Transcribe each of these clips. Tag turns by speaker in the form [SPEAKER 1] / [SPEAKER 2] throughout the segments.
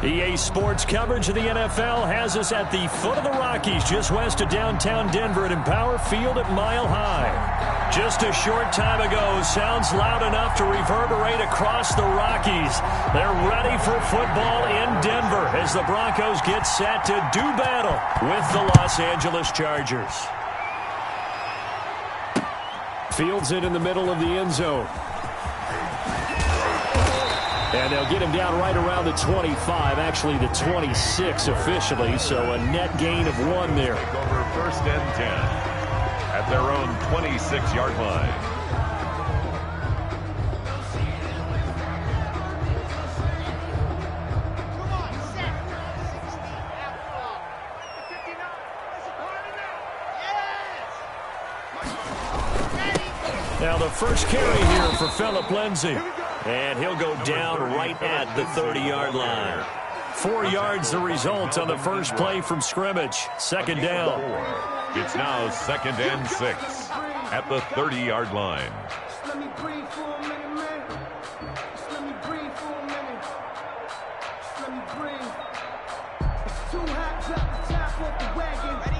[SPEAKER 1] EA Sports coverage of the NFL has us at the foot of the Rockies, just west of downtown Denver at Empower Field at Mile High. Just a short time ago, sounds loud enough to reverberate across the Rockies. They're ready for football in Denver as the Broncos get set to do battle with the Los Angeles Chargers. Fields it in the middle of the end zone. And they'll get him down right around the 25, actually the 26 officially, so a net gain of 1 there.
[SPEAKER 2] Take over first and 10 at their own 26-yard line.
[SPEAKER 1] Now the first carry here for Phillip Lindsay. And he'll go down right at the 30-yard line. 4 yards the result on the first play from scrimmage. Second down.
[SPEAKER 2] It's now 2nd and 6 at the 30-yard line.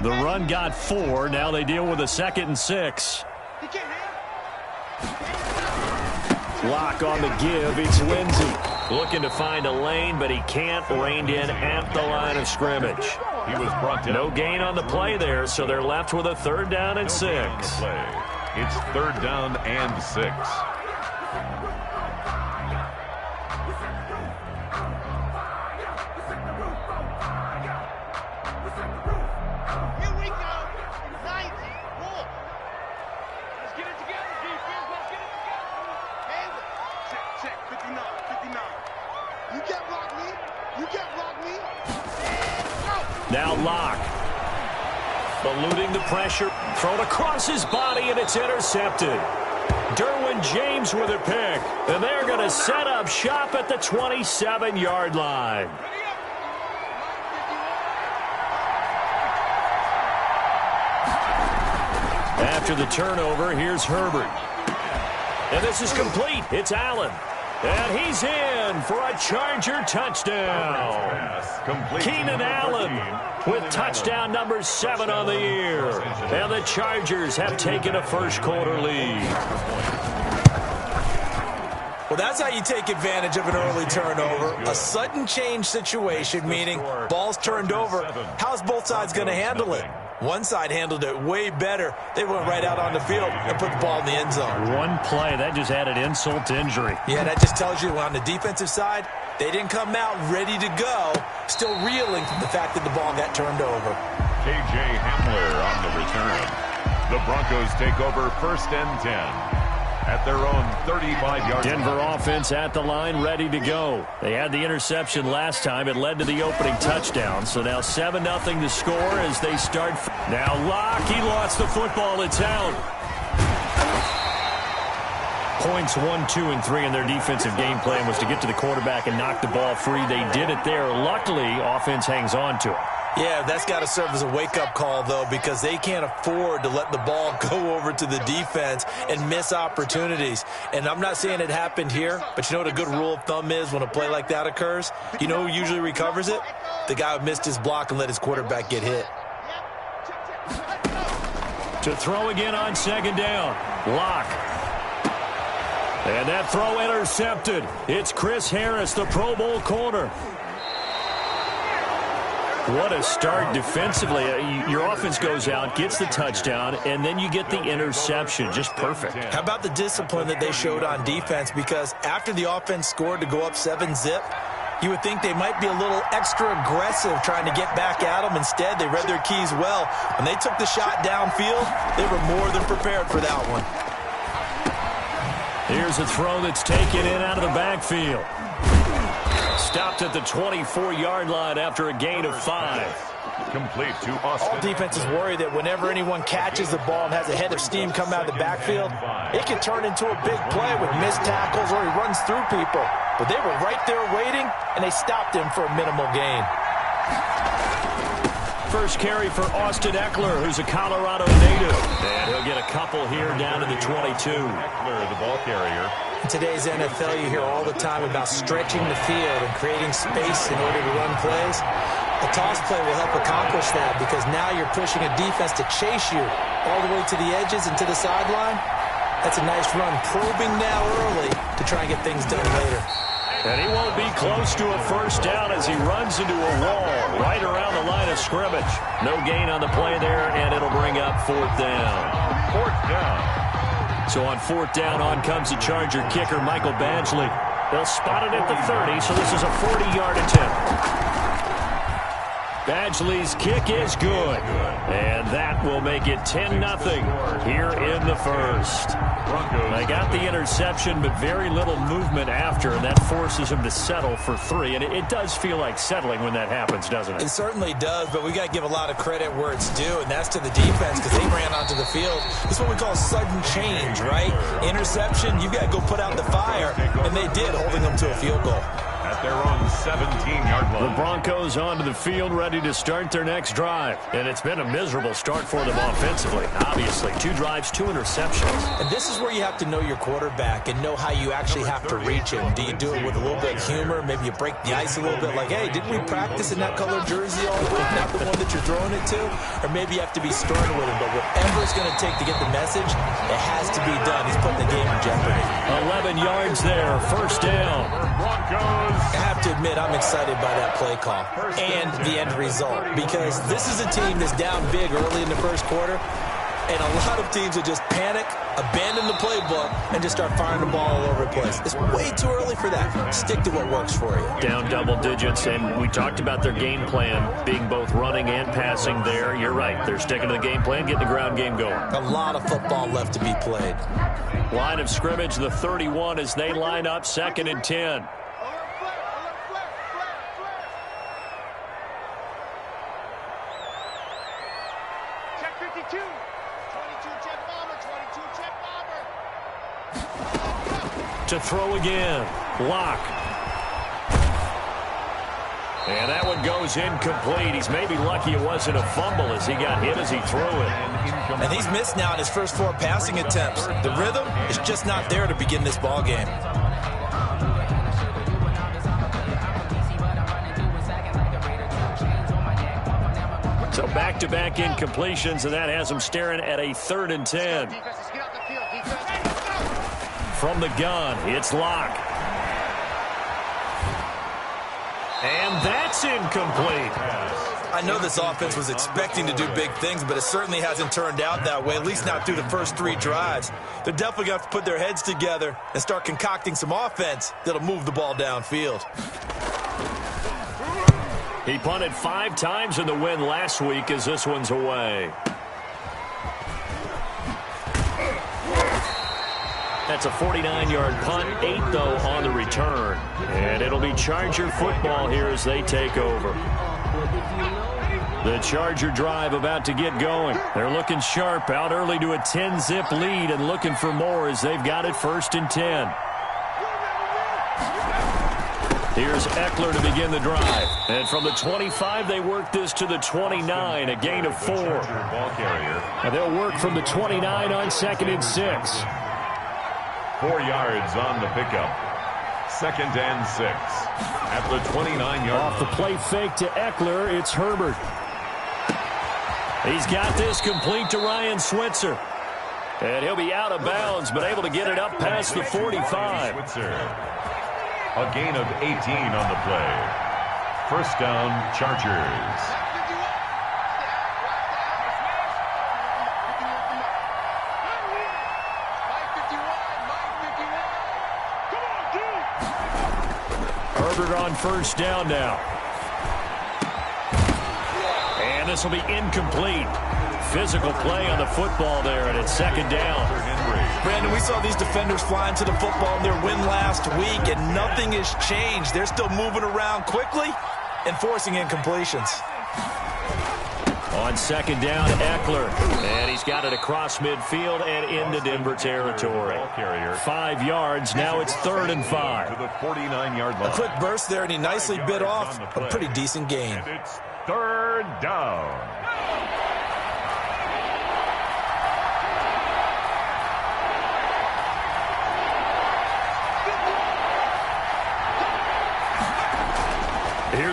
[SPEAKER 1] The run got 4. Now they deal with a 2nd and 6. Lock on the give. It's Lindsay. Looking to find a lane, but he can't. Reined in at the line of scrimmage.
[SPEAKER 2] He was brought down.
[SPEAKER 1] No gain on the play there, so they're left with a 3rd down and 6.
[SPEAKER 2] It's 3rd down and 6.
[SPEAKER 1] Now Locke. Eluding the pressure. Thrown across his body, and it's intercepted. Derwin James with a pick. And they're going to set up shop at the 27-yard line. After the turnover, here's Herbert. And this is complete. It's Allen. And he's in for a Charger touchdown. Keenan Allen with touchdown number 7 on the year. And the Chargers have taken a first-quarter lead.
[SPEAKER 3] Well, that's how you take advantage of an early turnover. A sudden change situation, meaning ball's turned over. How's both sides going to handle it? One side handled it way better. They went right out on the field and put the ball in the end zone.
[SPEAKER 1] One play, that just added insult to injury.
[SPEAKER 3] Yeah, that just tells you on the defensive side, they didn't come out ready to go, still reeling from the fact that the ball got turned over.
[SPEAKER 2] K.J. Hamler on the return. The Broncos take over 1st and 10 at their own 35-yard line.
[SPEAKER 1] Denver offense at the line, ready to go. They had the interception last time. It led to the opening touchdown. So now 7-0 to score as they start. Now Locke, he lost the football. It's out. Points 1, 2, and 3 in their defensive game plan was to get to the quarterback and knock the ball free. They did it there. Luckily, offense hangs on to it.
[SPEAKER 3] Yeah, that's got to serve as a wake-up call, though, because they can't afford to let the ball go over to the defense and miss opportunities. And I'm not saying it happened here, but you know what a good rule of thumb is when a play like that occurs? You know who usually recovers it? The guy who missed his block and let his quarterback get hit.
[SPEAKER 1] To throw again on 2nd down. Locke. And that throw intercepted. It's Chris Harris, the Pro Bowl corner. What a start defensively. Your offense goes out, gets the touchdown, and then you get the interception. Just perfect.
[SPEAKER 3] How about the discipline that they showed on defense? Because after the offense scored to go up 7-zip, you would think they might be a little extra aggressive trying to get back at them. Instead, they read their keys well. When they took the shot downfield, they were more than prepared for that one.
[SPEAKER 1] Here's a throw that's taken in out of the backfield. Stopped at the 24-yard line after a gain of 5.
[SPEAKER 2] Complete to Austin.
[SPEAKER 3] All defenses worry that whenever anyone catches the ball and has a head of steam come out of the backfield, it can turn into a big play with missed tackles or he runs through people. But they were right there waiting, and they stopped him for a minimal gain.
[SPEAKER 1] First carry for Austin Eckler, who's a Colorado native. And he'll get a couple here down to the 22.
[SPEAKER 2] Eckler, the ball carrier.
[SPEAKER 3] In today's NFL, you hear all the time about stretching the field and creating space in order to run plays. A toss play will help accomplish that because now you're pushing a defense to chase you all the way to the edges and to the sideline. That's a nice run, probing now early to try and get things done later.
[SPEAKER 1] And he won't be close to a first down as he runs into a wall right around the line of scrimmage. No gain on the play there, and it'll bring up fourth down.
[SPEAKER 2] Fourth down.
[SPEAKER 1] So on fourth down, on comes the Charger kicker, Michael Badgley. They'll spot it at the 30, so this is a 40-yard attempt. Badgley's kick is good, and that will make it 10-0 here in the first. They got the interception, but very little movement after, and that forces him to settle for 3. And it does feel like settling when that happens, doesn't it?
[SPEAKER 3] It certainly does, but we got to give a lot of credit where it's due, and that's to the defense because they ran onto the field. This is what we call sudden change, right? Interception, you got to go put out the fire, and they did, holding them to a field goal.
[SPEAKER 2] At their own 17-yard line.
[SPEAKER 1] The Broncos onto the field, ready to start their next drive. And it's been a miserable start for them offensively. Obviously, 2 drives, 2 interceptions.
[SPEAKER 3] And this is where you have to know your quarterback and know how you actually have to reach him. Do you do it with a little bit of humor? Maybe you break the ice a little bit like, hey, didn't we practice in that colored jersey all week? Not the one that you're throwing it to? Or maybe you have to be stern with him. But whatever it's going to take to get the message, it has to be done. He's putting the game in jeopardy.
[SPEAKER 1] 11 yards there, first down.
[SPEAKER 2] Broncos.
[SPEAKER 3] I have to admit, I'm excited by that play call and the end result because this is a team that's down big early in the first quarter, and a lot of teams will just panic, abandon the playbook, and just start firing the ball all over the place. It's way too early for that. Stick to what works for you.
[SPEAKER 1] Down double digits, and we talked about their game plan being both running and passing there. You're right. They're sticking to the game plan, getting the ground game going.
[SPEAKER 3] A lot of football left to be played.
[SPEAKER 1] Line of scrimmage, the 31 as they line up, 2nd and 10. To throw again. Lock. And that one goes incomplete. He's maybe lucky it wasn't a fumble as he got hit as he threw it.
[SPEAKER 3] And he's missed now in his first 4 passing attempts. The rhythm is just not there to begin this ball game.
[SPEAKER 1] So back-to-back incompletions, and that has him staring at a 3rd and 10. From the gun, it's Lock. And that's incomplete.
[SPEAKER 3] I know this offense was expecting to do big things, but it certainly hasn't turned out that way, at least not through the first 3 drives. They're definitely going to have to put their heads together and start concocting some offense that'll move the ball downfield.
[SPEAKER 1] He punted 5 times in the win last week as this one's away. That's a 49-yard punt, 8, though, on the return. And it'll be Charger football here as they take over. The Charger drive about to get going. They're looking sharp, out early to a 10-zip lead and looking for more as they've got it 1st and 10. Here's Eckler to begin the drive. And from the 25, they work this to the 29, a gain of 4. And they'll work from the 29 on 2nd and 6.
[SPEAKER 2] 4 yards on the pickup. 2nd and 6 at the 29-yard.
[SPEAKER 1] Off the play fake to Eckler, it's Herbert. He's got this complete to Ryan Switzer. And he'll be out of bounds, but able to get it up past the 45.
[SPEAKER 2] Switzer. A gain of 18 on the play. First down, Chargers.
[SPEAKER 1] Herbert on first down now. And this will be incomplete. Physical play on the football there, and it's 2nd down.
[SPEAKER 3] Brandon, we saw these defenders flying to the football in their win last week, and nothing has changed. They're still moving around quickly and forcing incompletions.
[SPEAKER 1] On 2nd down, Eckler. And he's got it across midfield and into Denver territory. 5 yards. Now it's 3rd and 5.
[SPEAKER 2] To the 49-yard line.
[SPEAKER 3] A quick burst there, and he nicely bit off a pretty decent gain.
[SPEAKER 2] And it's 3rd down.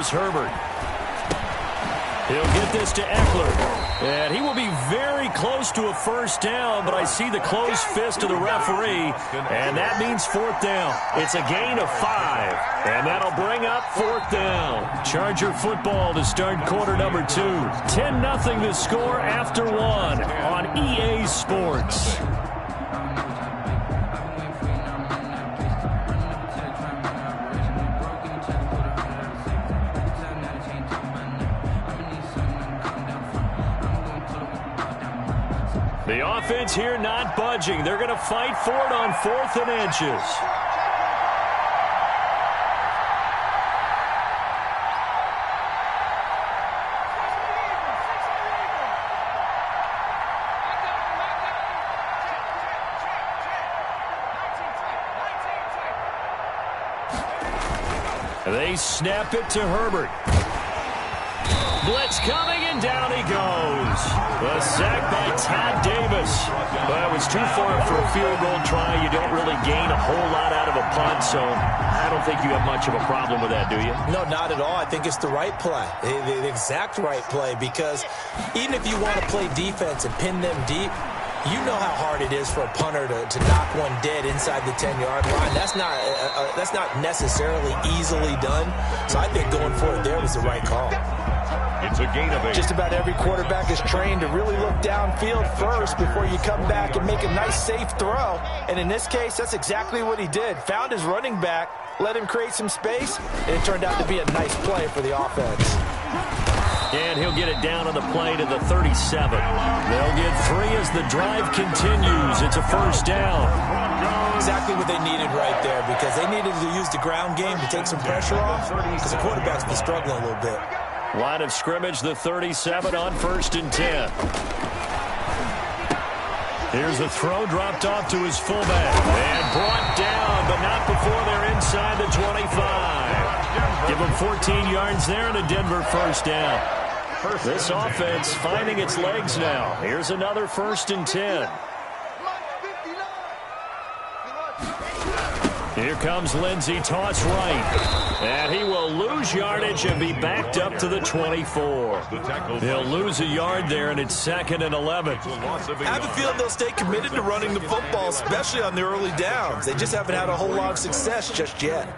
[SPEAKER 1] is Herbert. He'll get this to Eckler. And he will be very close to a first down, but I see the closed fist of the referee, and that means fourth down. It's a gain of 5, and that'll bring up fourth down. Charger football to start quarter number 2. 10-0 the score after 1 on EA Sports. The offense here not budging. They're going to fight for it on 4th and inches. They snap it to Herbert. Blitz coming, and down he goes. A sack by Todd Davis. Well, it was too far for a field goal try. You don't really gain a whole lot out of a punt, so I don't think you have much of a problem with that, do you?
[SPEAKER 3] No, not at all. I think it's the right play, the exact right play, because even if you want to play defense and pin them deep, you know how hard it is for a punter to knock one dead inside the 10-yard line. That's not necessarily easily done. So I think going for it there was the right call.
[SPEAKER 2] It's a gain of 8.
[SPEAKER 3] Just about every quarterback is trained to really look downfield first before you come back and make a nice, safe throw. And in this case, that's exactly what he did. Found his running back, let him create some space, and it turned out to be a nice play for the offense.
[SPEAKER 1] And he'll get it down on the play to the 37. They'll get 3 as the drive continues. It's a first down.
[SPEAKER 3] Exactly what they needed right there, because they needed to use the ground game to take some pressure off, because the quarterback's been struggling a little bit.
[SPEAKER 1] Line of scrimmage, the 37 on 1st and 10. Here's a throw dropped off to his fullback. And brought down, but not before they're inside the 25. Give him 14 yards there and a Denver first down. This offense finding its legs now. Here's another 1st and 10. Here comes Lindsey, toss right. And he will lose yardage and be backed up to the 24. He'll lose a yard there, and it's 2nd and 11.
[SPEAKER 3] I have a feeling they'll stay committed to running the football, especially on the early downs. They just haven't had a whole lot of success just yet.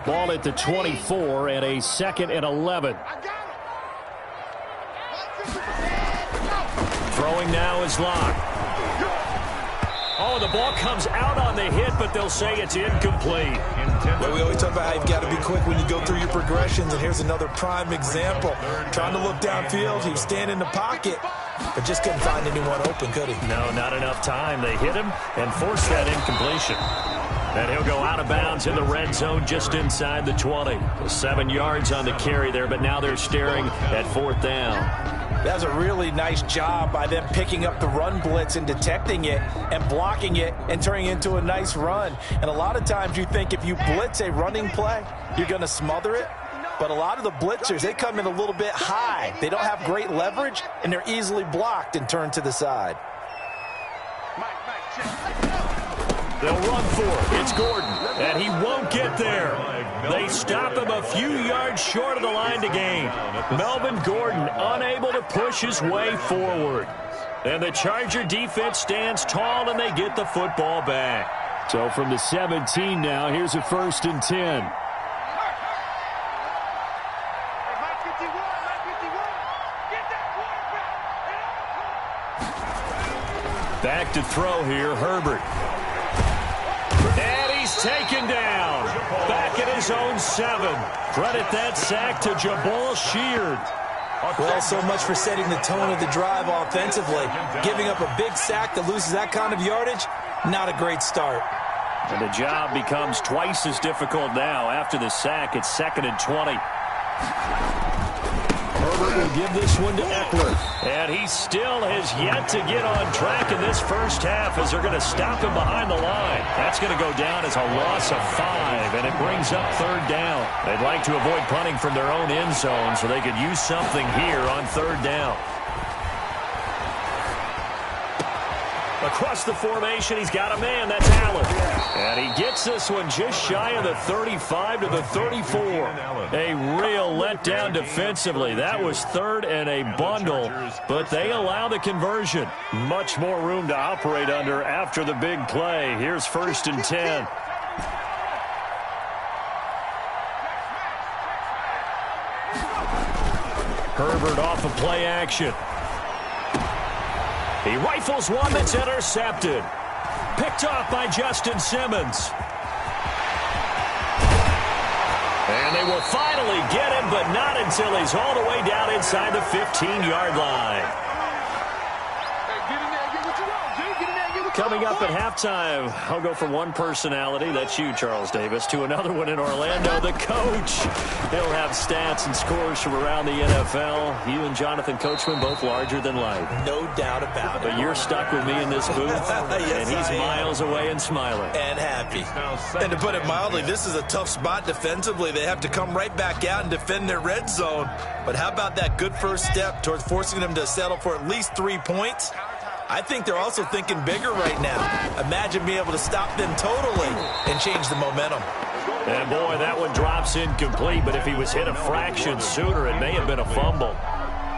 [SPEAKER 1] Ball at the 24 and a 2nd and 11. Throwing now is Locke. Oh, the ball comes out on the hit, but they'll say it's incomplete.
[SPEAKER 3] Well, we always talk about how you've got to be quick when you go through your progressions, and here's another prime example. Trying to look downfield, he was standing in the pocket, but just couldn't find anyone open, could he?
[SPEAKER 1] No, not enough time. They hit him and forced that incompletion. And he'll go out of bounds in the red zone just inside the 20. 7 yards on the carry there, but now they're staring at 4th down.
[SPEAKER 3] That was a really nice job by them picking up the run blitz and detecting it and blocking it and turning it into a nice run. And a lot of times you think if you blitz a running play, you're going to smother it. But a lot of the blitzers, they come in a little bit high. They don't have great leverage, and they're easily blocked and turned to the side.
[SPEAKER 1] They'll run for it. It's Gordon, and he won't get there. They stop him a few yards short of the line to gain. Melvin Gordon unable to push his way forward. And the Charger defense stands tall, and they get the football back. So from the 17 now, here's a 1st and 10. Back to throw here, Herbert. And he's taken down. Back at his own 7. Credit that sack to Jabal Sheard.
[SPEAKER 3] Well, so much for setting the tone of the drive offensively. Giving up a big sack that loses that kind of yardage, not a great start.
[SPEAKER 1] And the job becomes twice as difficult now. After the sack, it's 2nd and 20. Herbert will give this one to Eckler. And he still has yet to get on track in this first half as they're going to stop him behind the line. That's going to go down as a loss of 5, and it brings up 3rd down. They'd like to avoid punting from their own end zone so they could use something here on 3rd down. Across the formation, he's got a man. That's Allen. And he gets this one just shy of the 35 to the 34. A real letdown defensively. That was third and a bundle, but they allow the conversion. Much more room to operate under after the big play. Here's 1st and 10. Herbert off of play action. He rifles one that's intercepted. Picked off by Justin Simmons. And they will finally get him, but not until he's all the way down inside the 15-yard line. Coming up at halftime, I'll go from one personality, that's you, Charles Davis, to another one in Orlando, the coach. He'll have stats and scores from around the NFL. You and Jonathan Coachman, both larger than life.
[SPEAKER 3] No doubt about it.
[SPEAKER 1] But you're stuck with me in this booth,
[SPEAKER 3] yes,
[SPEAKER 1] and he's miles away and smiling.
[SPEAKER 3] And happy. And to put it mildly, this is a tough spot defensively. They have to come right back out and defend their red zone. But how about that good first step towards forcing them to settle for at least 3 points? I think they're also thinking bigger right now. Imagine being able to stop them totally and change the momentum.
[SPEAKER 1] And boy, that one drops incomplete, but if he was hit a fraction sooner, it may have been a fumble.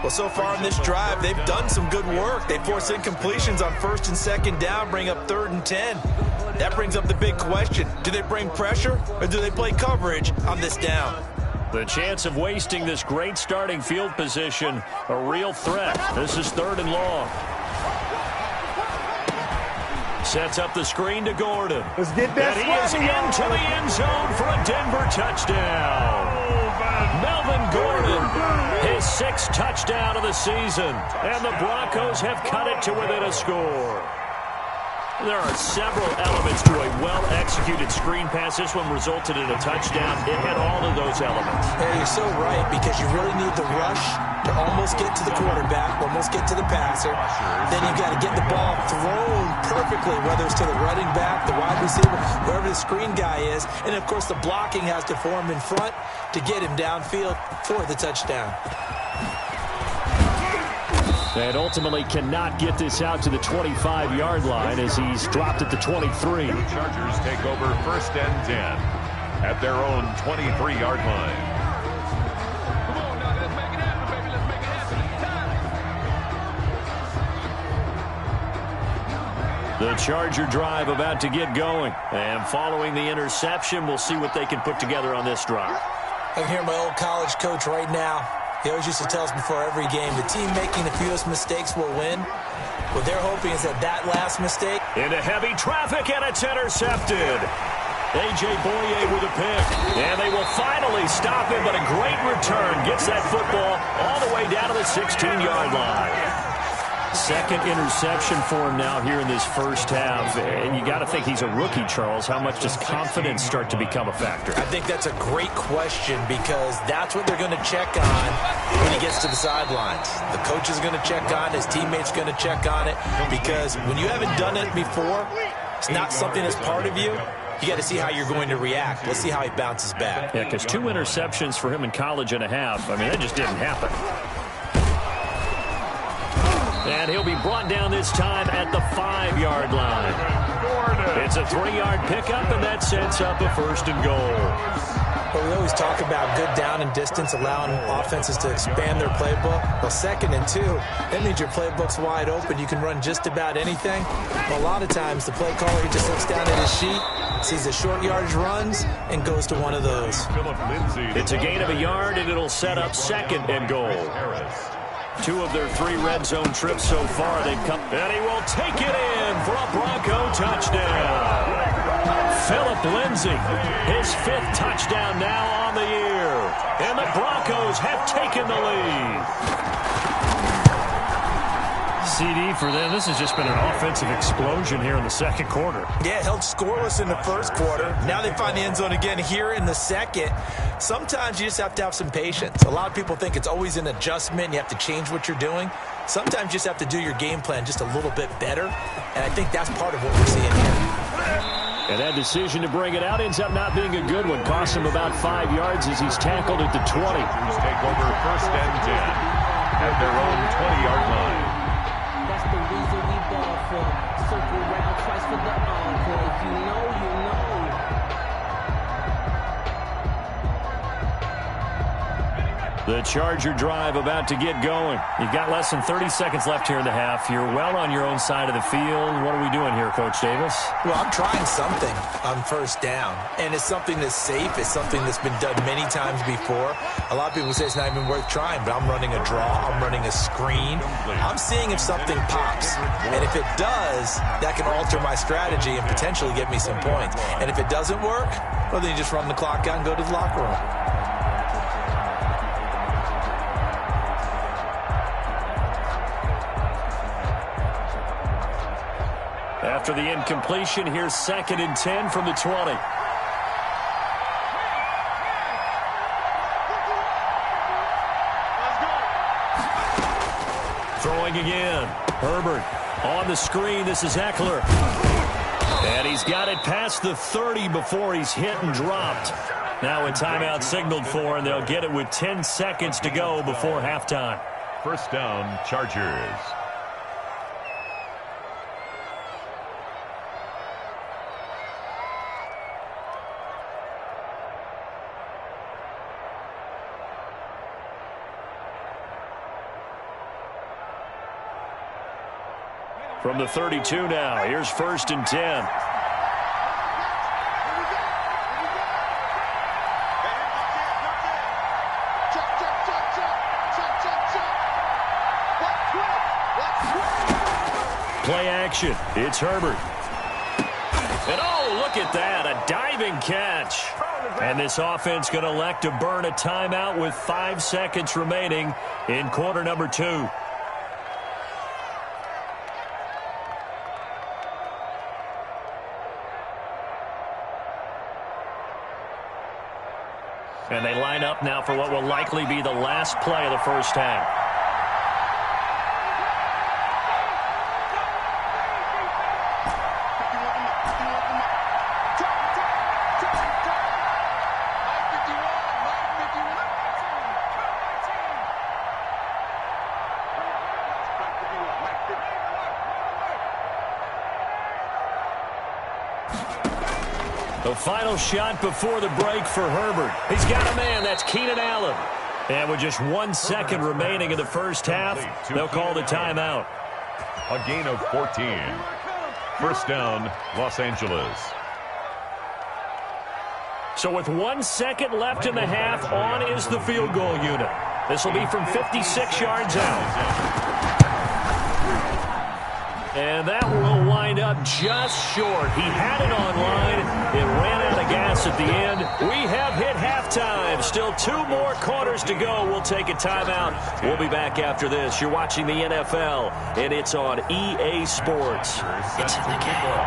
[SPEAKER 3] Well, so far in this drive, they've done some good work. They force incompletions on 1st and 2nd down, bring up 3rd and 10. That brings up the big question. Do they bring pressure or do they play coverage on this down?
[SPEAKER 1] The chance of wasting this great starting field position, a real threat. This is 3rd and long. Sets up the screen to Gordon.
[SPEAKER 4] Let's get that.
[SPEAKER 1] And he is into the end zone for a Denver touchdown. Melvin Gordon, his 6th touchdown of the season. And the Broncos have cut it to within a score. There are several elements to a well-executed screen pass. This one resulted in a touchdown. It had all of those elements.
[SPEAKER 3] Hey, you're so right, because you really need the rush to almost get to the quarterback, almost get to the passer. Then you've got to get the ball thrown perfectly, whether it's to the running back, the wide receiver, wherever the screen guy is. And, of course, the blocking has to form in front to get him downfield for the touchdown.
[SPEAKER 1] And ultimately cannot get this out to the 25-yard line as he's dropped at the 23.
[SPEAKER 2] The Chargers take over 1st and 10 at their own 23-yard line.
[SPEAKER 1] The Charger drive about to get going. And following the interception, we'll see what they can put together on this drive.
[SPEAKER 3] I can hear my old college coach right now. He always used to tell us before every game, the team making the fewest mistakes will win. What they're hoping is that last mistake.
[SPEAKER 1] Into heavy traffic, and it's intercepted. A.J. Boye with a pick. And they will finally stop him, but a great return gets that football all the way down to the 16-yard line. 2nd interception for him now here in this first half. And you got to think he's a rookie, Charles. How much does confidence start to become a factor?
[SPEAKER 3] I think that's a great question, because that's what they're going to check on when he gets to the sidelines. The coach is going to check on it. His teammates going to check on it, because when you haven't done it before, it's not something that's part of you. You got to see how you're going to react. Let's see how he bounces back.
[SPEAKER 1] Yeah, because 2 interceptions for him in college and a half. I mean, that just didn't happen. And he'll be brought down this time at the 5-yard line. It's a 3-yard pickup, and that sets up a 1st and goal.
[SPEAKER 3] Well, we always talk about good down and distance, allowing offenses to expand their playbook. Well, 2nd and 2, that means your playbook's wide open. You can run just about anything. But a lot of times, the play caller, he just looks down at his sheet, sees the short yardage runs, and goes to one of those.
[SPEAKER 1] It's a gain of a yard, and it'll set up 2nd and goal. 2 of their 3 red zone trips so far. They've come, and he will take it in for a Bronco touchdown. Phillip Lindsay, his 5th touchdown now on the year. And the Broncos have taken the lead. CD for them. This has just been an offensive explosion here in the 2nd quarter.
[SPEAKER 3] Yeah, held scoreless in the 1st quarter. Now they find the end zone again here in the 2nd. Sometimes you just have to have some patience. A lot of people think it's always an adjustment. You have to change what you're doing. Sometimes you just have to do your game plan just a little bit better. And I think that's part of what we're seeing here.
[SPEAKER 1] And that decision to bring it out ends up not being a good one. Costs him about 5 yards as he's tackled at the 20.
[SPEAKER 2] Take over 1st and 10 at their own 20-yard line.
[SPEAKER 5] That's the reason we ball for. Circle round twice for the encore. If you know, you know.
[SPEAKER 1] The Charger drive about to get going. You've got less than 30 seconds left here in the half. You're well on your own side of the field. What are we doing here, Coach Davis?
[SPEAKER 3] Well, I'm trying something on first down, and it's something that's safe. It's something that's been done many times before. A lot of people say it's not even worth trying, but I'm running a draw. I'm running a screen. I'm seeing if something pops, and if it does, that can alter my strategy and potentially get me some points. And if it doesn't work, well, then you just run the clock out and go to the locker room.
[SPEAKER 1] After the incompletion, here's 2nd and 10 from the 20. Throwing again. Herbert on the screen. This is Eckler. And he's got it past the 30 before he's hit and dropped. Now a timeout signaled for, and they'll get it with 10 seconds to go before halftime.
[SPEAKER 2] First down, Chargers.
[SPEAKER 1] From the 32 now, here's 1st and 10. Play action. It's Herbert. And oh, look at that, a diving catch. And this offense going to elect to burn a timeout with 5 seconds remaining in quarter number 2. And they line up now for what will likely be the last play of the first half. The final shot before the break for Herbert. He's got a man. That's Keenan Allen. And with just 1 second remaining in the first half, they'll call the timeout.
[SPEAKER 2] A gain of 14. First down, Los Angeles.
[SPEAKER 1] So with 1 second left in the half, on is the field goal unit. This will be from 56 yards out. And that will wind up just short. He had it online. It ran out of gas at the end. We have hit halftime. Still 2 more quarters to go. We'll take a timeout. We'll be back after this. You're watching the NFL, and it's on EA Sports. It's in the game.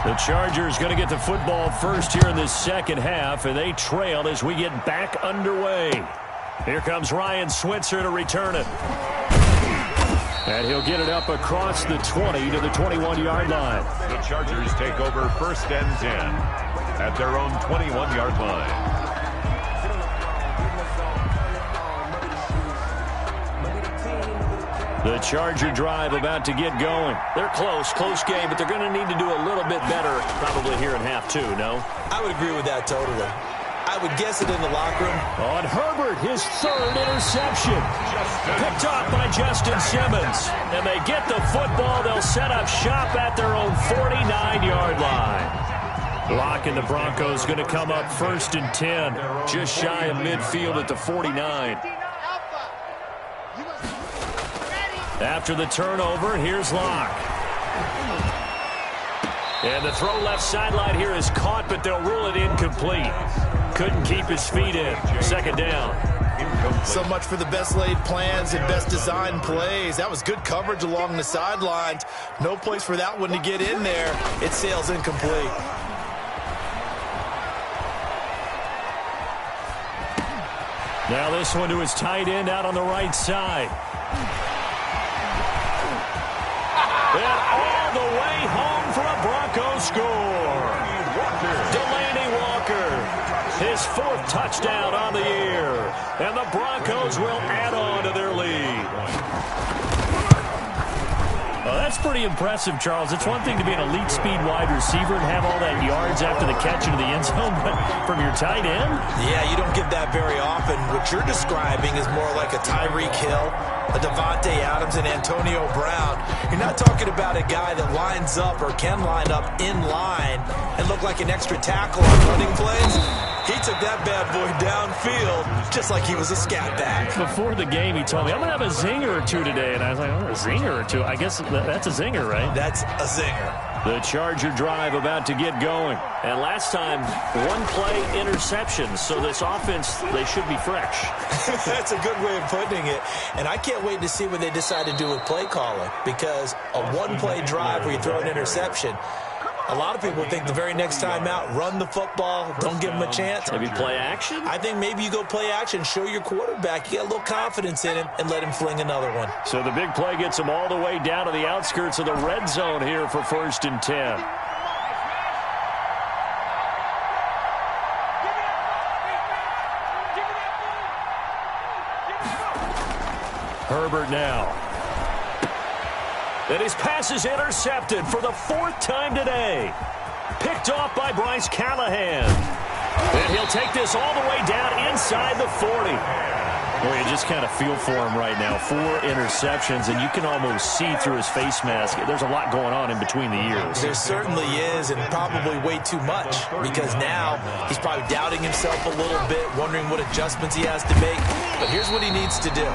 [SPEAKER 1] The Chargers going to get the football first here in this second half, and they trail as we get back underway. Here comes Ryan Switzer to return it. And he'll get it up across the 20 to the 21-yard line.
[SPEAKER 2] The Chargers take over 1st and 10 at their own 21-yard line.
[SPEAKER 1] The Charger drive about to get going. They're close game, but they're going to need to do a little bit better probably here in half 2, no?
[SPEAKER 3] I would agree with that totally. I would guess it in the locker room.
[SPEAKER 1] On Herbert, his 3rd interception. Picked off by Justin Simmons. And they get the football. They'll set up shop at their own 49-yard line. Lock and the Broncos going to come up 1st and 10. Just shy of midfield at the 49. After the turnover, here's Locke. And the throw left sideline here is caught, but they'll rule it incomplete. Couldn't keep his feet in. 2nd down.
[SPEAKER 3] So much for the best laid plans and best designed plays. That was good coverage along the sidelines. No place for that one to get in there. It sails incomplete.
[SPEAKER 1] Now this one to his tight end out on the right side. And all the way home for a Broncos score. Delaney Walker. His 4th touchdown on the year. And the Broncos will add on to their lead. Well, That's pretty impressive, Charles. It's one thing to be an elite speed wide receiver and have all that yards after the catch into the end zone, but from your tight end?
[SPEAKER 3] Yeah, you don't get that very often. What you're describing is more like a Tyreek Hill, a Devontae Adams, and Antonio Brown. You're not talking about a guy that lines up or can line up in line and look like an extra tackle on running plays. He took that bad boy downfield just like he was a scat back.
[SPEAKER 1] Before the game, he told me, I'm going to have a zinger or two today. And I was like, oh, a zinger or two? I guess that's a zinger, right?
[SPEAKER 3] That's a zinger.
[SPEAKER 1] The Charger drive about to get going. And last time, one play interception. So this offense, they should be fresh.
[SPEAKER 3] That's a good way of putting it. And I can't wait to see what they decide to do with play calling. Because a one-play drive where you throw an interception, a lot of people think the very next time out, run the football, don't give him a chance.
[SPEAKER 1] Maybe play action?
[SPEAKER 3] I think maybe you go play action, show your quarterback, you get a little confidence in him, and let him fling another one.
[SPEAKER 1] So the big play gets him all the way down to the outskirts of the red zone here for 1st and 10. Herbert now. And his pass is intercepted for the 4th time today. Picked off by Bryce Callahan. And he'll take this all the way down inside the 40. Boy, you just kind of feel for him right now. 4 interceptions, and you can almost see through his face mask. There's a lot going on in between the ears.
[SPEAKER 3] There certainly is, and probably way too much, because now he's probably doubting himself a little bit, wondering what adjustments he has to make. But here's what he needs to do.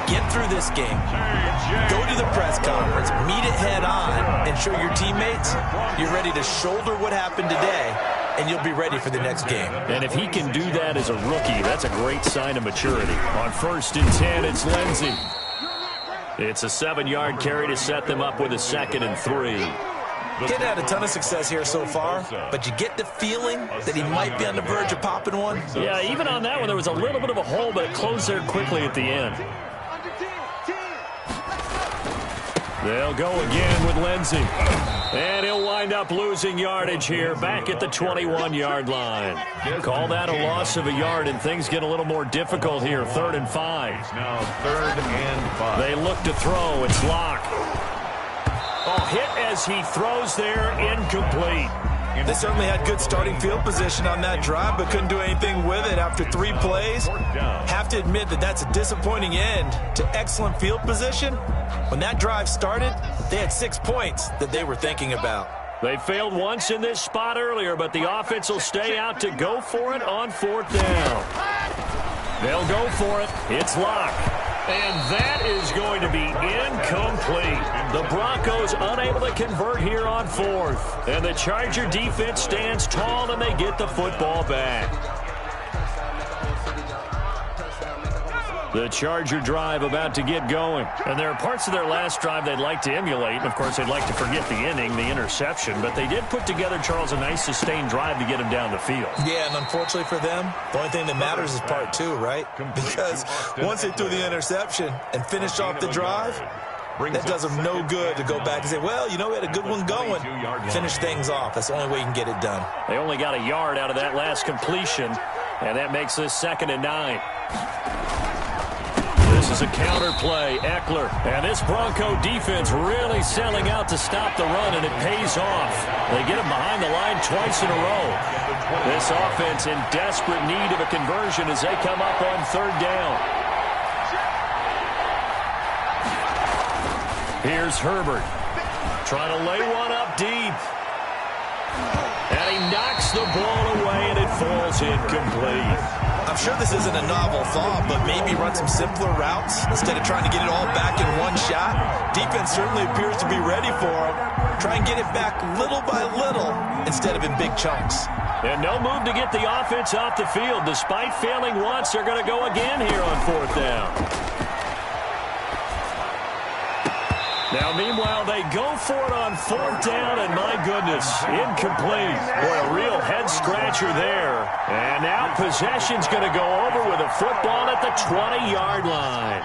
[SPEAKER 3] Get through this game, go to the press conference, meet it head on, and show your teammates you're ready to shoulder what happened today, and you'll be ready for the next game.
[SPEAKER 1] And if he can do that as a rookie, that's a great sign of maturity. On 1st and 10, it's Lindsey. It's a 7-yard carry to set them up with a 2nd and 3.
[SPEAKER 3] Kid had a ton of success here so far, but you get the feeling that he might be on the verge of popping one.
[SPEAKER 1] Yeah, even on that one, there was a little bit of a hole, but it closed there quickly at the end. They'll go again with Lindsey. And he'll wind up losing yardage here back at the 21-yard line. Call that a loss of a yard, and things get a little more difficult here. 3rd and 5.
[SPEAKER 2] Now 3rd and 5.
[SPEAKER 1] They look to throw. It's Locke. Oh, hit as he throws there, incomplete.
[SPEAKER 3] They certainly had good starting field position on that drive, but couldn't do anything with it after 3 plays. Have to admit that that's a disappointing end to excellent field position. When that drive started, they had 6 points that they were thinking about.
[SPEAKER 1] They failed once in this spot earlier, but the offense will stay out to go for it on 4th down. They'll go for it. It's Locke. And that is going to be incomplete. The Broncos unable to convert here on 4th. And the Charger defense stands tall, and they get the football back. The Charger drive about to get going. And there are parts of their last drive they'd like to emulate. And, of course, they'd like to forget the inning, the interception. But they did put together, Charles, a nice sustained drive to get him down the field.
[SPEAKER 3] Yeah, and unfortunately for them, the only thing that matters is part 2, right? Because once they threw the interception and finished off the drive, that does them no good to go back and say, well, you know, we had a good one going. Finish things off. That's the only way you can get it done.
[SPEAKER 1] They only got a yard out of that last completion, and that makes this 2nd and 9. This is a counter play, Eckler. And this Bronco defense really selling out to stop the run, and it pays off. They get him behind the line twice in a row. This offense in desperate need of a conversion as they come up on 3rd down. Here's Herbert. Trying to lay one up deep. And he knocks the ball away, and it falls incomplete.
[SPEAKER 3] I'm sure this isn't a novel thought, but maybe run some simpler routes instead of trying to get it all back in one shot. Defense certainly appears to be ready for it. Try and get it back little by little instead of in big chunks.
[SPEAKER 1] And no move to get the offense off the field. Despite failing once, they're going to go again here on 4th down. Now, meanwhile, they go for it on 4th down, and my goodness, incomplete. Boy, a real head-scratcher there. And now possession's going to go over with a football at the 20-yard line.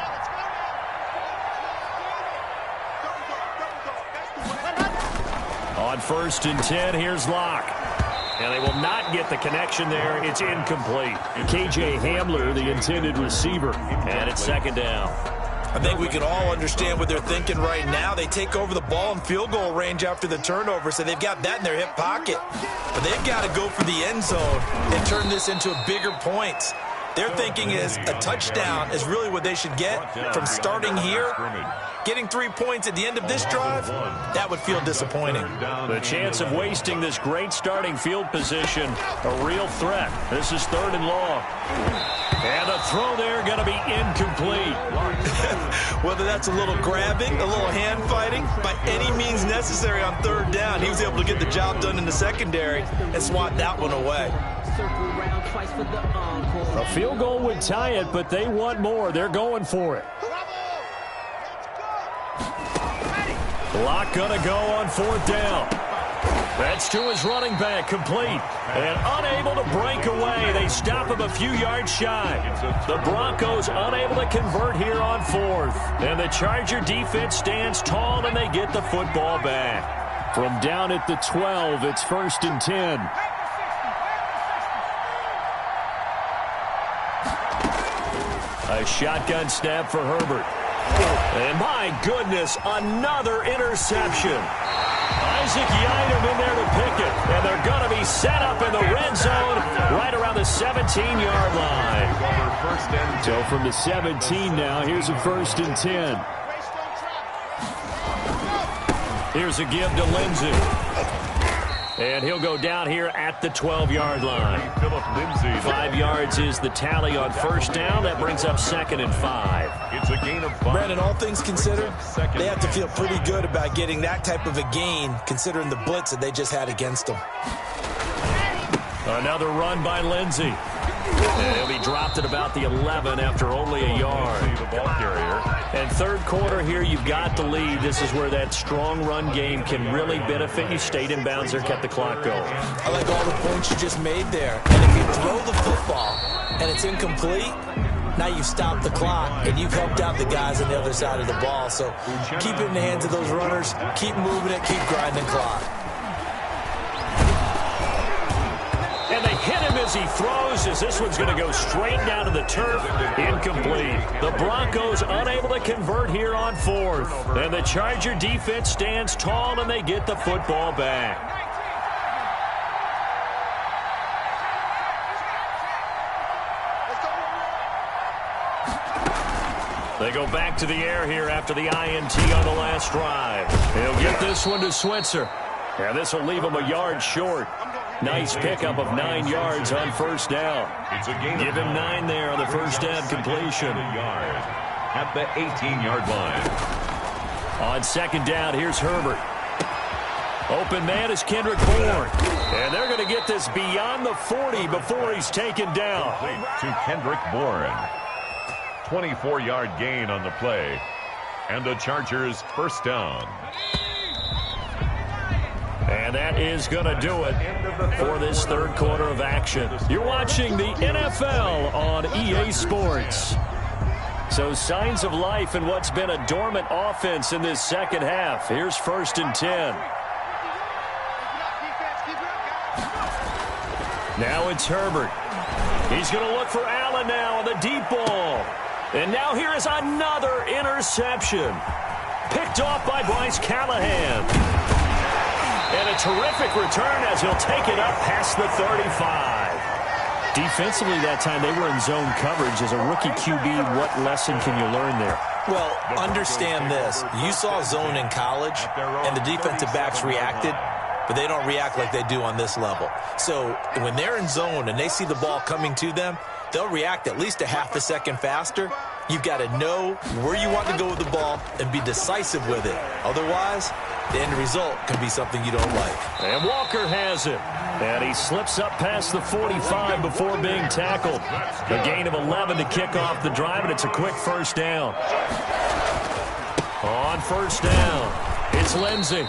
[SPEAKER 1] On 1st and 10, here's Locke. And they will not get the connection there. It's incomplete. KJ Hamler, the intended receiver. And it's 2nd down.
[SPEAKER 3] I think we can all understand what they're thinking right now. They take over the ball in field goal range after the turnover, so they've got that in their hip pocket. But they've got to go for the end zone and turn this into bigger points. Their thinking is a touchdown is really what they should get from starting here. Getting 3 points at the end of this drive, that would feel disappointing.
[SPEAKER 1] The chance of wasting this great starting field position, a real threat. This is 3rd and long. And the throw there going to be incomplete.
[SPEAKER 3] Whether that's a little grabbing, a little hand fighting, by any means necessary on 3rd down, he was able to get the job done in the secondary and swat that one away.
[SPEAKER 1] A field goal would tie it, but they want more. They're going for it. Locke going to go on 4th down. That's to his running back, complete. And unable to break away. They stop him a few yards shy. The Broncos unable to convert here on 4th. And the Charger defense stands tall, and they get the football back. From down at the 12, it's 1st and 10. A shotgun snap for Herbert. And my goodness, another interception. Isaac Yiadom in there to pick it. And they're going to be set up in the red zone right around the 17-yard line. So from the 17 now, here's a 1st and 10. Here's a give to Lindsey. And he'll go down here at the 12-yard line. 5 yards is the tally on 1st down. That brings up 2nd and 5.
[SPEAKER 2] It's a gain of 5.
[SPEAKER 3] Brandon, all things considered, they have to feel pretty good about getting that type of a gain considering the blitz that they just had against them.
[SPEAKER 1] Another run by Lindsey. And he'll be dropped at about the 11 after only a yard. And 3rd quarter here, you've got the lead. This is where that strong run game can really benefit you. Stayed in bounds there, kept the clock going.
[SPEAKER 3] I like all the points you just made there. And if you throw the football and it's incomplete, now you've stopped the clock and you've helped out the guys on the other side of the ball. So keep it in the hands of those runners. Keep moving it. Keep grinding the clock.
[SPEAKER 1] And they hit him as he throws, as this one's going to go straight down to the turf. Incomplete. The Broncos unable to convert here on 4th. And the Charger defense stands tall, and they get the football back. They go back to the air here after the INT on the last drive. He'll get this one to Switzer. And this will leave him a yard short. Nice pickup of 9 yards on 1st down. Give him 9 there on the 1st down completion.
[SPEAKER 2] At the 18-yard line.
[SPEAKER 1] On 2nd down, here's Herbert. Open man is Kendrick Bourne. And they're going to get this beyond the 40 before he's taken down.
[SPEAKER 2] To Kendrick Bourne. 24-yard gain on the play. And the Chargers 1st down.
[SPEAKER 1] And that is going to do it for this 3rd quarter of action. You're watching the NFL on EA Sports. So signs of life in what's been a dormant offense in this 2nd half. Here's 1st and 10. Now it's Herbert. He's going to look for Allen now on the deep ball. And now here is another interception. Picked off by Bryce Callahan. And a terrific return as he'll take it up past the 35. Defensively that time, they were in zone coverage. As a rookie QB, what lesson can you learn there?
[SPEAKER 3] Well, understand this. You saw zone in college, and the defensive backs reacted, but they don't react like they do on this level. So when they're in zone and they see the ball coming to them, they'll react at least a half a second faster. You've got to know where you want to go with the ball and be decisive with it. Otherwise, the end result can be something you don't like.
[SPEAKER 1] And Walker has it. And he slips up past the 45 before being tackled. A gain of 11 to kick off the drive, and it's a quick 1st down. On 1st down, it's Lindsey.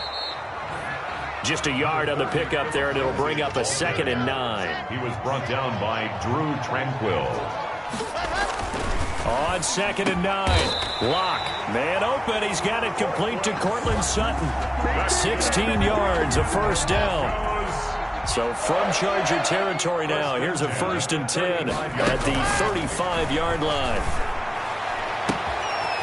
[SPEAKER 1] Just a yard on the pickup there, and it'll bring up a 2nd and 9.
[SPEAKER 2] He was brought down by Drew Tranquill.
[SPEAKER 1] On 2nd and 9, Locke, man open. He's got it complete to Cortland Sutton. 16 yards, a 1st down. So from Charger territory now, here's a 1st and 10 at the 35-yard line.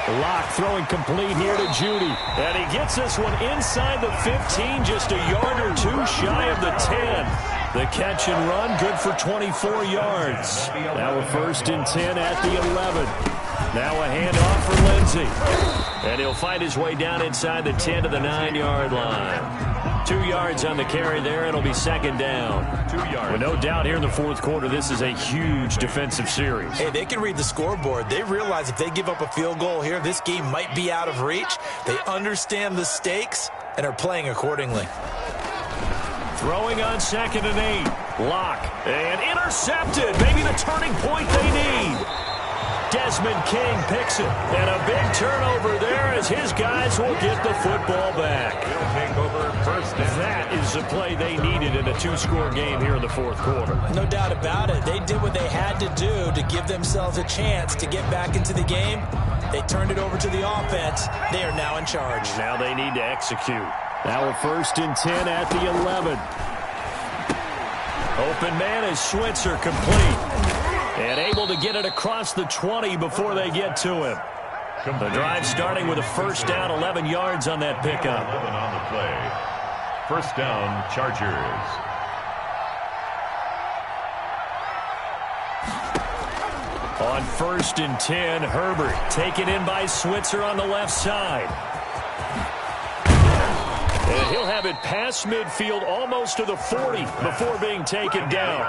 [SPEAKER 1] Locke throwing complete here to Judy. And he gets this one inside the 15, just a yard or two shy of the 10. The catch and run, good for 24 yards. Now a 1st and 10 at the 11. Now a handoff for Lindsey. And he'll find his way down inside the 10 to the 9-yard line. 2 yards on the carry there. It'll be 2nd down.
[SPEAKER 2] 2 yards.
[SPEAKER 1] Well, no doubt here in the 4th quarter, this is a huge defensive series.
[SPEAKER 3] Hey, they can read the scoreboard. They realize if they give up a field goal here, this game might be out of reach. They understand the stakes and are playing accordingly.
[SPEAKER 1] Throwing on 2nd and 8. Locke. And intercepted. Maybe the turning point they need. Desmond King picks it. And a big turnover there as his guys will get the football back.
[SPEAKER 2] They'll take over 1st and 10.
[SPEAKER 1] That is the play they needed in a 2-score game here in the 4th quarter.
[SPEAKER 3] No doubt about it. They did what they had to do to give themselves a chance to get back into the game. They turned it over to the offense. They are now in charge.
[SPEAKER 1] Now they need to execute. Now a 1st and 10 at the 11. Open man is Switzer, complete. And able to get it across the 20 before they get to him. The drive starting with a 1st down, 11 yards on that pickup.
[SPEAKER 2] 11 on the play. 1st down, Chargers.
[SPEAKER 1] On 1st and 10, Herbert taken in by Switzer on the left side. And he'll have it past midfield almost to the 40 before being taken down.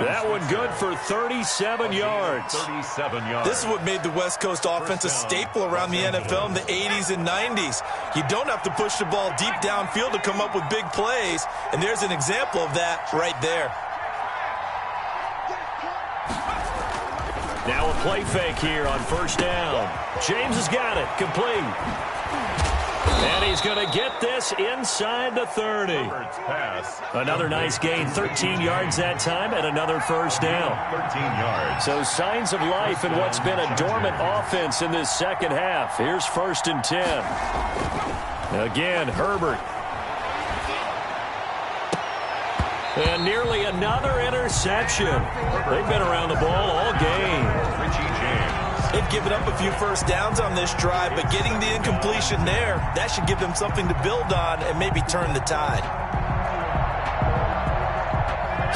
[SPEAKER 1] That one good for 37 yards.
[SPEAKER 2] 37 yards.
[SPEAKER 3] This is what made the West Coast offense a staple around the NFL in the 80s and 90s. You don't have to push the ball deep downfield to come up with big plays, and there's an example of that right there.
[SPEAKER 1] Now a play fake here on 1st down. James has got it, complete. And he's going to get this inside the 30.
[SPEAKER 2] Pass.
[SPEAKER 1] Another nice gain, 13 yards that time, and another 1st down.
[SPEAKER 2] 13 yards.
[SPEAKER 1] So signs of life in what's been a dormant offense in this 2nd half. Here's 1st and 10. Again, Herbert. And nearly another interception. They've been around the ball all game.
[SPEAKER 2] Richie James.
[SPEAKER 3] They've given up a few 1st downs on this drive, but getting the incompletion there, that should give them something to build on and maybe turn the tide.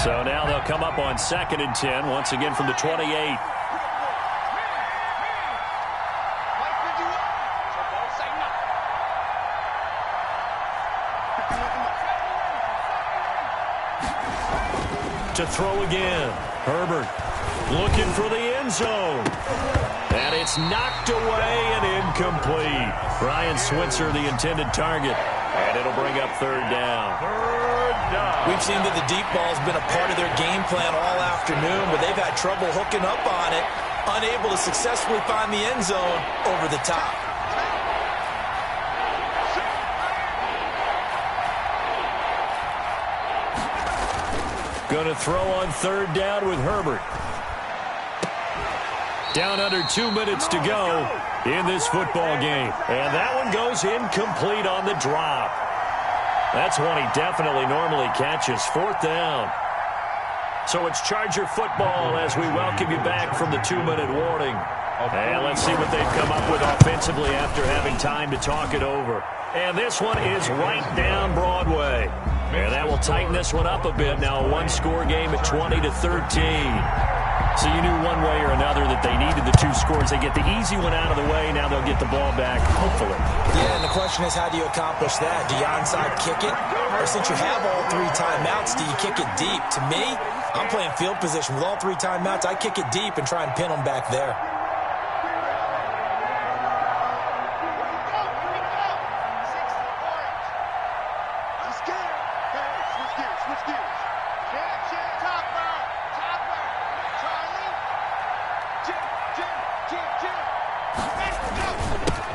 [SPEAKER 1] So now they'll come up on 2nd and 10, once again from the 28. To throw again. Herbert looking for the end zone. And it's knocked away and incomplete. Ryan Switzer, the intended target. And it'll bring up 3rd down.
[SPEAKER 2] 3rd down.
[SPEAKER 3] We've seen that the deep ball has been a part of their game plan all afternoon, but they've had trouble hooking up on it, unable to successfully find the end zone over the top.
[SPEAKER 1] Going to throw on 3rd down with Herbert. Down under 2 minutes to go in this football game. And that one goes incomplete on the drop. That's one he definitely normally catches. 4th down. So it's Charger football as we welcome you back from the 2-minute warning. And let's see what they've come up with offensively after having time to talk it over. And this one is right down Broadway. And that will tighten this one up a bit. Now a 1-score game at 20-13. So you knew one way or another that they needed the 2 scores. They get the easy one out of the way. Now they'll get the ball back, hopefully.
[SPEAKER 3] Yeah, and the question is, how do you accomplish that? Do you onside kick it? Or since you have all 3 timeouts, do you kick it deep? To me, I'm playing field position. With all 3 timeouts, I kick it deep and try and pin them back there.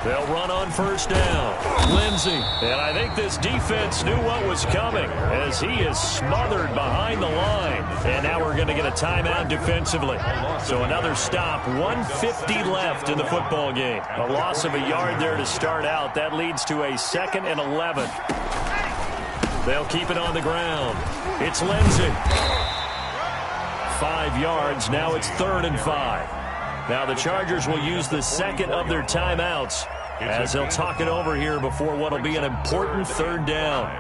[SPEAKER 1] They'll run on 1st down. Lindsey. And I think this defense knew what was coming as he is smothered behind the line. And now we're going to get a timeout defensively. So another stop. 1:50 left in the football game. A loss of a yard there to start out. That leads to a 2nd and 11. They'll keep it on the ground. It's Lindsey. 5 yards. Now it's 3rd and 5. Now the Chargers will use the second of their timeouts as they'll talk it over here before what will be an important third down.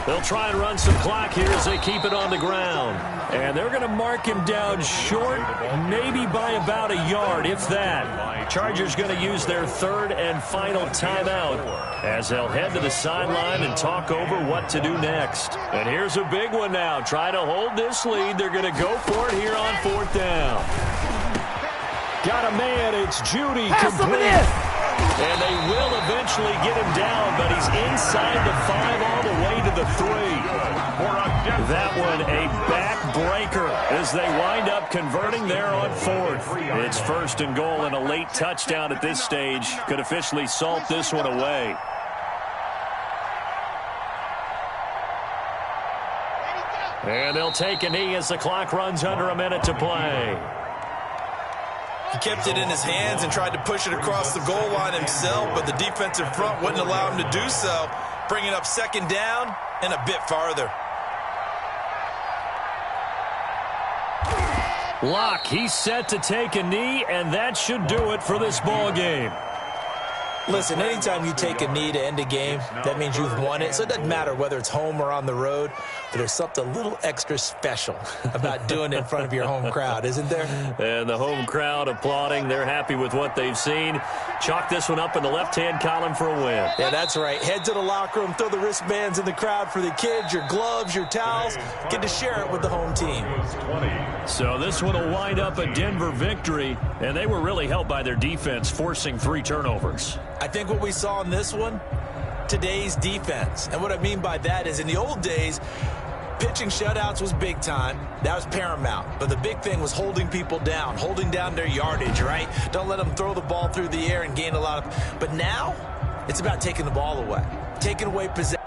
[SPEAKER 1] They'll try and run some clock here as they keep it on the ground. And they're going to mark him down short, maybe by about a yard, if that. Chargers going to use their third and final timeout as they'll head to the sideline and talk over what to do next. And here's a big one now. Trying to hold this lead. They're going to go for it here on fourth down. Got a man. It's Judy. Complete. And they will eventually get him down, but he's inside the 5 all the way to the 3. That one a backbreaker as they wind up converting there on fourth. It's first and goal and a late touchdown at this stage could officially salt this one away. And they'll take a knee as the clock runs under a minute to play.
[SPEAKER 3] He kept it in his hands and tried to push it across the goal line himself, but the defensive front wouldn't allow him to do so, bringing up second down and a bit farther.
[SPEAKER 1] Locke, he's set to take a knee, and that should do it for this ball game.
[SPEAKER 3] Listen, anytime you take a knee to end a game, that means you've won it. So it doesn't matter whether it's home or on the road, but there's something a little extra special about doing it in front of your home crowd, isn't there?
[SPEAKER 1] And the home crowd applauding. They're happy with what they've seen. Chalk this one up in the left-hand column for a win.
[SPEAKER 3] Yeah, that's right. Head to the locker room, throw the wristbands in the crowd for the kids, your gloves, your towels. Get to share it with the home team.
[SPEAKER 1] So this one will wind up a Denver victory, and they were really helped by their defense, forcing 3 turnovers.
[SPEAKER 3] I think what we saw in this one, today's defense. And what I mean by that is in the old days, pitching shutouts was big time. That was paramount. But the big thing was holding people down, holding down their yardage, right? Don't let them throw the ball through the air and gain a lot of. But now, it's about taking the ball away, taking away possession.